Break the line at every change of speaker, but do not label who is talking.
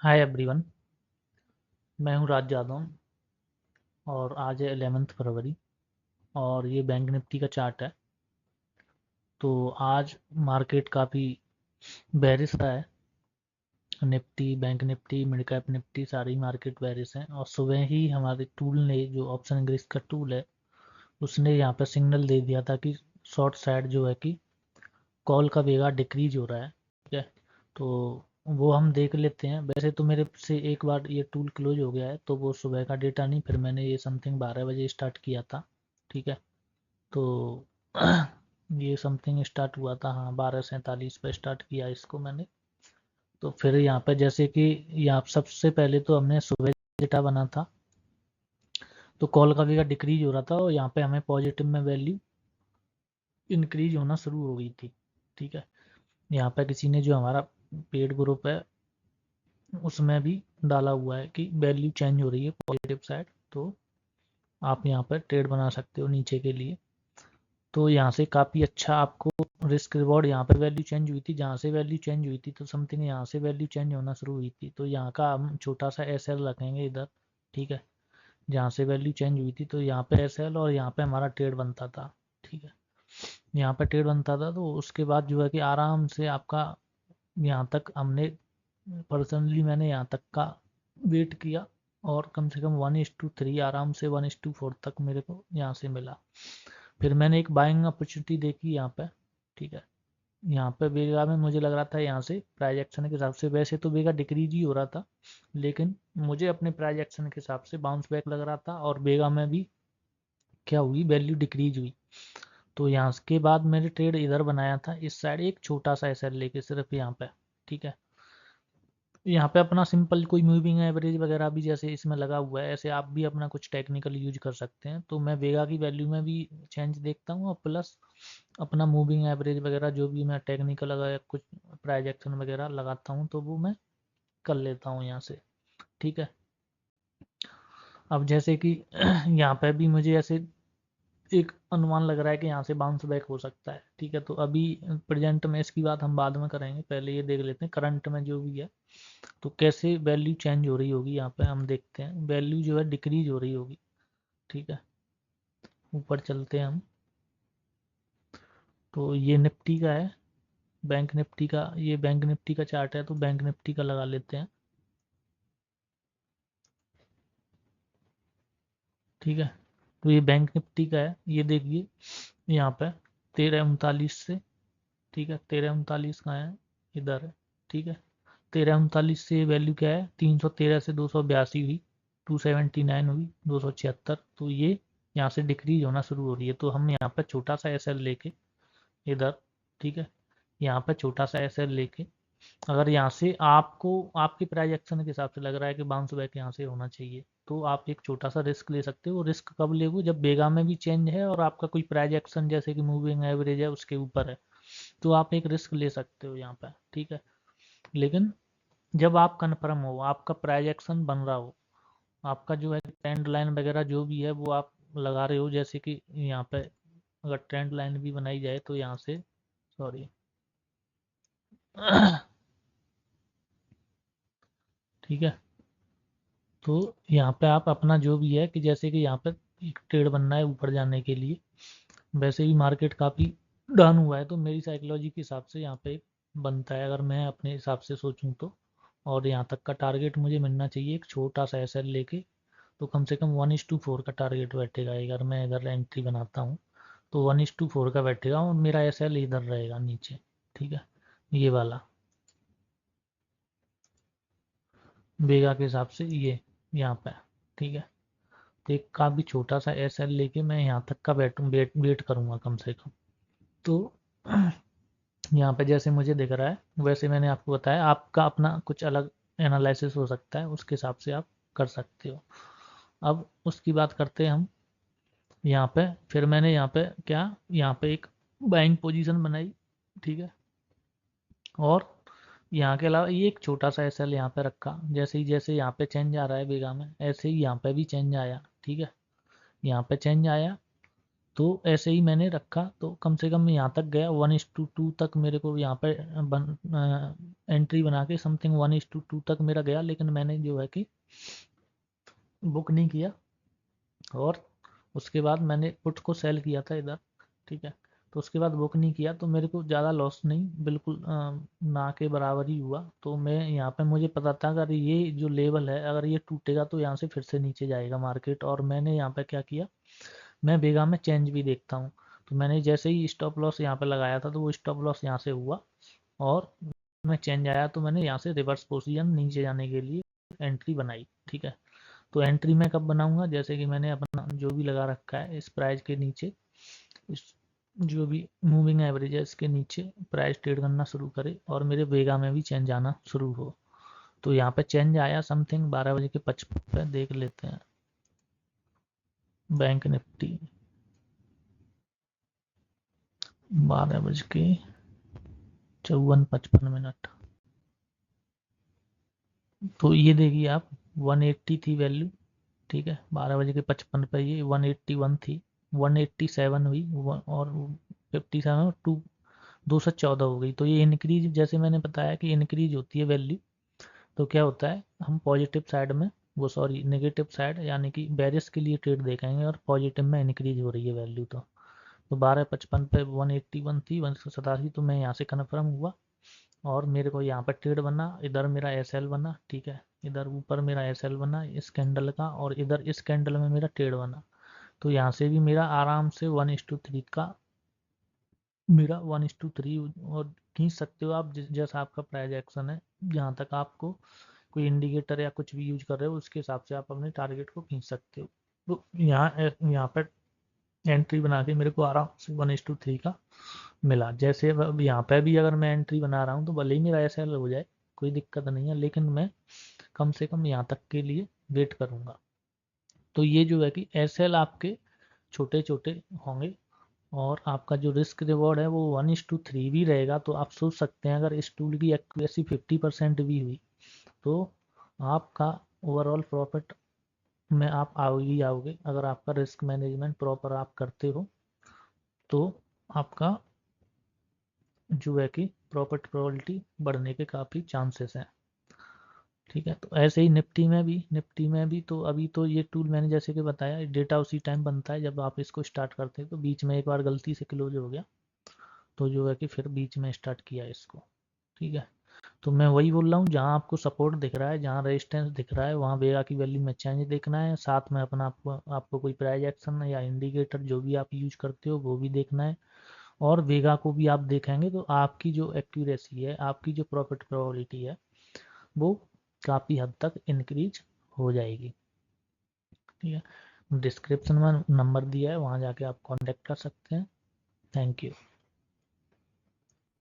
Hi everyone. मैं हूं राज यादव और आज है 11 फरवरी और ये बैंक निफ्टी का चार्ट है। तो आज मार्केट काफ़ी बेरिश रहा है। Nifty, bank Nifty, mid cap Nifty सारी मार्केट बेरिश हैं और सुबह ही हमारे टूल ने, जो ऑप्शन ग्रिस का टूल है, उसने यहाँ पर सिग्नल दे दिया था कि शॉर्ट साइड जो है कि कॉल का वेगा डिक्रीज हो रहा है। ठीक है, तो वो हम देख लेते हैं। वैसे तो मेरे से एक बार ये टूल क्लोज हो गया है, तो वो सुबह का डेटा नहीं, फिर मैंने ये समथिंग 12 बजे स्टार्ट किया था। ठीक है, तो ये समथिंग स्टार्ट हुआ था, हाँ 12:47 पर स्टार्ट किया इसको मैंने। तो फिर यहाँ पे जैसे कि यहाँ सबसे पहले तो हमने सुबह डेटा बना था, तो कॉल का वेगा डिक्रीज हो रहा था और यहाँ पे हमें पॉजिटिव में वैल्यू इंक्रीज होना शुरू हो गई थी। ठीक है, यहाँ पे किसी ने, जो हमारा पेड ग्रुप है, उसमें भी डाला हुआ है कि वैल्यू चेंज हो रही है पॉजिटिव साइड, तो आप यहाँ पर ट्रेड बना सकते हो नीचे के लिए। तो यहाँ से काफ़ी अच्छा आपको रिस्क रिवॉर्ड, यहाँ पर वैल्यू चेंज हुई थी, जहाँ से वैल्यू चेंज हुई थी तो समथिंग यहाँ से वैल्यू चेंज होना शुरू हुई थी, तो यहाँ का हम छोटा सा एस एल रखेंगे इधर। ठीक है, जहाँ से वैल्यू चेंज हुई थी तो यहाँ पे एस एल और यहाँ पे हमारा ट्रेड बनता था। ठीक है, यहाँ पे ट्रेड बनता था, तो उसके बाद जो है कि आराम से आपका यहाँ तक हमने, पर्सनली मैंने यहाँ तक का वेट किया और कम से कम 1:3 आराम से 1:4 तक मेरे को यहाँ से मिला। फिर मैंने एक बाइंग अपॉर्चुनिटी देखी यहाँ पे। ठीक है, यहाँ पे बेगा में मुझे लग रहा था यहाँ से प्राइस एक्शन के हिसाब से, वैसे तो बेगा डिक्रीज ही हो रहा था, लेकिन मुझे अपने प्राइस एक्शन के हिसाब से बाउंस बैक लग रहा था और बेगा में भी क्या हुई, वैल्यू डिक्रीज हुई। तो यहाँ के बाद मैंने ट्रेड इधर बनाया था इस साइड, एक छोटा सा एसएल लेके सिर्फ यहाँ पे। ठीक है, यहाँ पे अपना सिंपल कोई मूविंग एवरेज वगैरह भी जैसे इसमें लगा हुआ है, ऐसे आप भी अपना कुछ टेक्निकल यूज कर सकते हैं। तो मैं वेगा की वैल्यू में भी चेंज देखता हूँ और प्लस अपना मूविंग एवरेज वगैरह जो भी मैं टेक्निकल अगर कुछ प्राइजेक्शन वगैरह लगाता हूँ तो वो मैं कर लेता हूँ यहाँ से। ठीक है, अब जैसे कि यहाँ पे भी मुझे ऐसे एक अनुमान लग रहा है कि यहाँ से बाउंस बैक हो सकता है। ठीक है, तो अभी प्रेजेंट में इसकी बात हम बाद में करेंगे, पहले ये देख लेते हैं करंट में जो भी है तो कैसे वैल्यू चेंज हो रही होगी। यहाँ पे हम देखते हैं वैल्यू जो है डिक्रीज हो रही होगी। ठीक है, ऊपर चलते हैं हम, तो ये निफ्टी का है, बैंक निफ्टी का, ये बैंक निफ्टी का चार्ट है, तो बैंक निफ्टी का लगा लेते हैं। ठीक है, तो ये बैंक निफ्टी का है, ये देखिए यहाँ पे 13:39 से, ठीक है 13:39 कहाँ है, इधर है। ठीक है, 13:39 से वैल्यू क्या है, 313 से 282 हुई, 279 हुई, 276, तो ये यहाँ से डिक्रीज होना शुरू हो रही है। तो हम यहाँ पर छोटा सा एस एल लेके इधर, ठीक है, यहाँ पर छोटा सा एस एल लेके, अगर यहाँ से आपको आपके प्राइस एक्शन के हिसाब से लग रहा है कि बाउंस बैक यहाँ से होना चाहिए, तो आप एक छोटा सा रिस्क ले सकते हो। रिस्क कब लेगो, जब बेगा में भी चेंज है और आपका कोई प्राइस एक्शन जैसे कि मूविंग एवरेज है उसके ऊपर है, तो आप एक रिस्क ले सकते हो यहाँ पर। ठीक है, लेकिन जब आप कन्फर्म हो, आपका प्राइस एक्शन बन रहा हो, आपका जो है ट्रेंड लाइन वगैरह जो भी है वो आप लगा रहे हो, जैसे कि यहाँ पे अगर ट्रेंड लाइन भी बनाई जाए तो यहाँ से, सॉरी ठीक है, तो यहाँ पे आप अपना जो भी है कि जैसे कि यहाँ पे एक ट्रेड बनना है ऊपर जाने के लिए, वैसे भी मार्केट काफ़ी डाउन हुआ है, तो मेरी साइकोलॉजी के हिसाब से यहाँ पे बनता है, अगर मैं अपने हिसाब से सोचूं तो। और यहाँ तक का टारगेट मुझे मिलना चाहिए एक छोटा सा एसएल लेके, तो कम से कम 1:4 का टारगेट बैठेगा। अगर मैं इधर एंट्री बनाता हूँ तो 1:4 का बैठेगा और मेरा एसएल इधर रहेगा नीचे। ठीक है, ये वाला वेगा के हिसाब से ये यहाँ पे। ठीक है, तो एक काफ़ी छोटा सा एस एल लेके मैं यहाँ तक का बैठूँ, वेट करूँगा कम से कम। तो यहाँ पे जैसे मुझे दिख रहा है वैसे मैंने आपको बताया, आपका अपना कुछ अलग एनालिसिस हो सकता है, उसके हिसाब से आप कर सकते हो। अब उसकी बात करते हैं हम। यहाँ पे फिर मैंने यहाँ पे क्या, यहाँ पे एक बाइंग पोजीशन बनाई। ठीक है, और यहाँ के अलावा ये एक छोटा सा एस एल यहाँ पे रखा, जैसे यहाँ पे चेंज आ रहा है बीघा में, ऐसे ही यहाँ पे भी चेंज आया। ठीक है, यहाँ पे चेंज आया तो ऐसे ही मैंने रखा, तो कम से कम यहाँ तक गया 1:2 तक मेरे को यहाँ पे एंट्री बना के समथिंग 1:2 तक मेरा गया, लेकिन मैंने जो है कि बुक नहीं किया। और उसके बाद मैंने पुट को सेल किया था इधर, ठीक है। तो उसके बाद बुक नहीं किया, तो मेरे को ज़्यादा लॉस नहीं, बिल्कुल ना के बराबर ही हुआ। तो मैं यहाँ पे मुझे पता था अगर ये जो लेवल है अगर ये टूटेगा तो यहाँ से फिर से नीचे जाएगा मार्केट। और मैंने यहाँ पे क्या किया, मैं बेगा में चेंज भी देखता हूँ। तो मैंने जैसे ही स्टॉप लॉस यहाँ पे लगाया था तो वो स्टॉप लॉस यहाँ से हुआ, और मैं चेंज आया तो मैंने यहाँ से रिवर्स पोजीशन नीचे जाने के लिए एंट्री बनाई, ठीक है। तो एंट्री मैं कब बनाऊंगा, जैसे कि मैंने अपना जो भी लगा रखा है इस प्राइस के नीचे, इस जो भी मूविंग एवरेज है इसके नीचे प्राइस ट्रेड करना शुरू करे और मेरे वेगा में भी चेंज आना शुरू हो। तो यहाँ पे चेंज आया समथिंग 12:55 पे, देख लेते हैं बैंक निफ्टी 12:54। तो ये देखिए आप 180 थी वैल्यू, ठीक है। 12:55 पे ये 181 थी, 187 हुई और 57 और 214 हो गई। तो ये इंक्रीज, जैसे मैंने बताया कि इंक्रीज होती है वैल्यू, तो क्या होता है हम पॉजिटिव साइड में, वो सॉरी नेगेटिव साइड यानी कि बेरिस के लिए ट्रेड देखेंगे और पॉजिटिव में इंक्रीज हो रही है वैल्यू। तो 12:55 पे 181 थी, 187, तो मैं यहाँ से कन्फर्म हुआ और मेरे को यहाँ पर ट्रेड बना, इधर मेरा एस एल बना, ठीक है। इधर ऊपर मेरा एस एल बना इस कैंडल का, और इधर इस कैंडल में मेरा ट्रेड बना। तो यहाँ से भी मेरा आराम से 1:3 का, मेरा 1:3 और खींच सकते हो आप जैसा आपका प्राइस एक्शन है। जहाँ तक आपको कोई इंडिकेटर या कुछ भी यूज कर रहे हो उसके हिसाब से आप अपने टारगेट को खींच सकते हो। तो यहाँ पर एंट्री बना के मेरे को आराम से 1:3 का मिला। जैसे अब यहाँ पे भी अगर मैं एंट्री बना रहा हूँ तो भले ही मेरा एस एल हो जाए, कोई दिक्कत नहीं है, लेकिन मैं कम से कम यहाँ तक के लिए वेट करूँगा। तो ये जो है कि एस एल आपके छोटे छोटे होंगे, और आपका जो रिस्क रिवॉर्ड है वो 1:3 भी रहेगा। तो आप सोच सकते हैं अगर इस टूल की एक्यूरेसी 50% भी हुई तो आपका ओवरऑल प्रॉफिट में आप आओगे ही आओगे। अगर आपका रिस्क मैनेजमेंट प्रॉपर आप करते हो तो आपका जो है कि प्रॉफिट प्रोबेबिलिटी बढ़ने के काफ़ी चांसेस हैं, ठीक है। तो ऐसे ही निफ्टी में भी तो अभी तो ये टूल मैंने जैसे कि बताया डेटा उसी टाइम बनता है जब आप इसको स्टार्ट करते हैं। तो बीच में एक बार गलती से क्लोज हो गया, तो जो है कि फिर बीच में स्टार्ट किया इसको, ठीक है। तो मैं वही बोल रहा हूँ, जहाँ आपको सपोर्ट दिख रहा है, जहाँ रेजिस्टेंस दिख रहा है, वहाँ वेगा की वैल्यू में चेंज देखना है। साथ में अपना आपको कोई प्राइस एक्शन या इंडिकेटर जो भी आप यूज करते हो वो भी देखना है। और वेगा को भी आप देखेंगे तो आपकी जो एक्यूरेसी है, आपकी जो प्रॉफिट प्रोबेबिलिटी है वो काफ़ी हद तक इंक्रीज हो जाएगी, ठीक है। डिस्क्रिप्शन में नंबर दिया है, वहाँ जाके आप कांटेक्ट कर सकते हैं। Thank you.